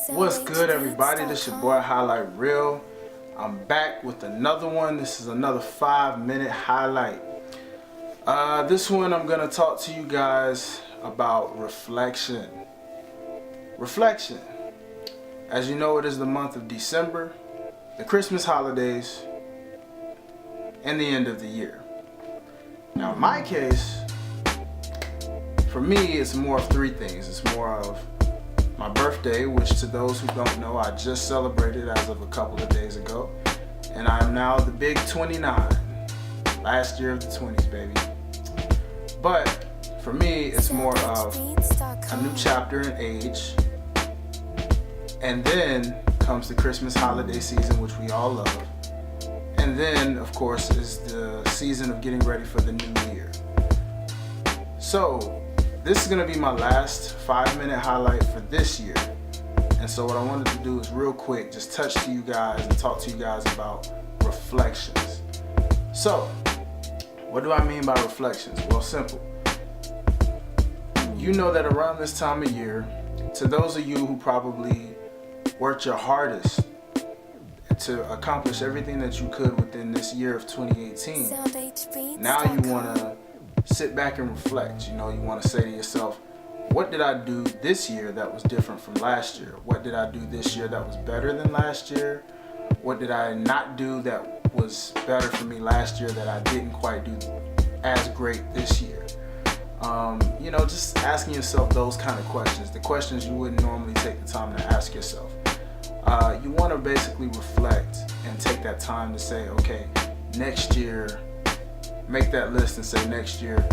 What's good, everybody? This your boy Hi-Lite Real. I'm back with another one. This is another 5-minute highlight. This one I'm gonna talk to you guys about reflection. Reflection. As you know, it is the month of December, the Christmas holidays, and the end of the year. Now in my case, for me, it's more of three things. It's more of my birthday, which to those who don't know, I just celebrated as of a couple of days ago. And I am now the big 29. Last year of the 20s, baby. But for me, it's more of a new chapter in age. And then comes the Christmas holiday season, which we all love. And then, of course, is the season of getting ready for the new year. So, this is going to be my last 5-minute highlight for this year. And so what I wanted to do is real quick just touch to you guys and talk to you guys about reflections. So, what do I mean by reflections? Well, simple. You know that around this time of year, to those of you who probably worked your hardest to accomplish everything that you could within this year of 2018, now you want to sit back and reflect. You know, you want to say to yourself, what did I do this year that was different from last year? What did I do this year that was better than last year? What did I not do that was better for me last year that I didn't quite do as great this year? You know, just asking yourself those kind of questions, the questions you wouldn't normally take the time to ask yourself. You want to basically reflect and take that time to say, okay, next year, make that list and say, next year,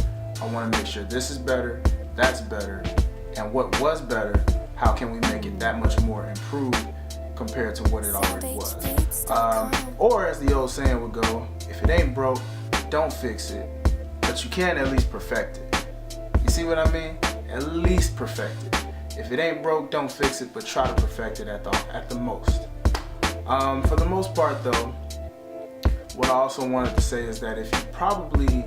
I want to make sure this is better, that's better, and what was better, how can we make it that much more improved compared to what it already was? Or as the old saying would go, if it ain't broke, don't fix it, but you can at least perfect it. You see what I mean? At least perfect it. If it ain't broke, don't fix it, but try to perfect it at the most. For the most part though, what I also wanted to say is that if you probably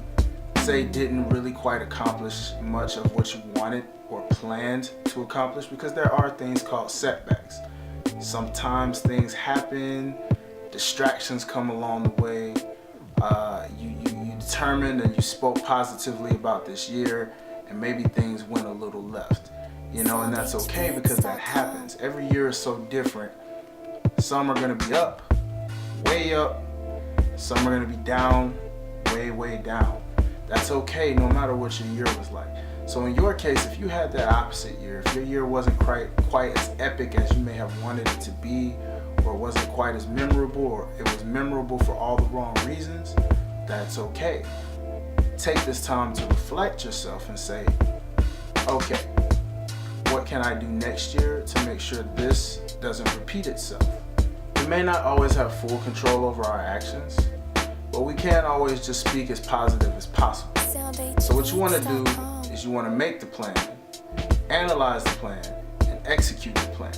say didn't really quite accomplish much of what you wanted or planned to accomplish, because there are things called setbacks. Sometimes things happen, distractions come along the way, you determined and you spoke positively about this year, and maybe things went a little left. You know, and that's okay because that happens. Every year is so different. Some are going to be up, way up. Some are going to be down, way, way down. That's okay no matter what your year was like. So in your case, if you had that opposite year, if your year wasn't quite as epic as you may have wanted it to be, or wasn't quite as memorable, or it was memorable for all the wrong reasons, that's okay. Take this time to reflect yourself and say, okay, what can I do next year to make sure this doesn't repeat itself? We may not always have full control over our actions, but we can always just speak as positive as possible. So what you want to do is you want to make the plan, analyze the plan, and execute the plan.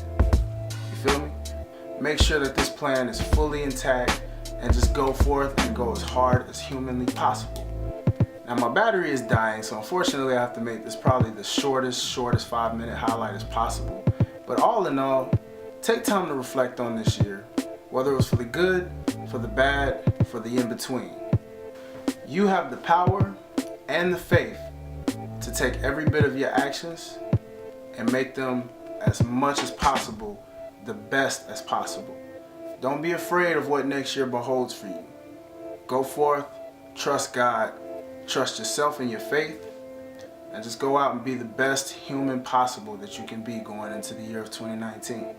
You feel me? Make sure that this plan is fully intact and just go forth and go as hard as humanly possible. Now my battery is dying, so unfortunately I have to make this probably the shortest 5-minute highlight as possible. But all in all, take time to reflect on this year, whether it was for the good, for the bad, for the in-between. You have the power and the faith to take every bit of your actions and make them as much as possible, the best as possible. Don't be afraid of what next year beholds for you. Go forth, trust God, trust yourself and your faith, and just go out and be the best human possible that you can be going into the year of 2019.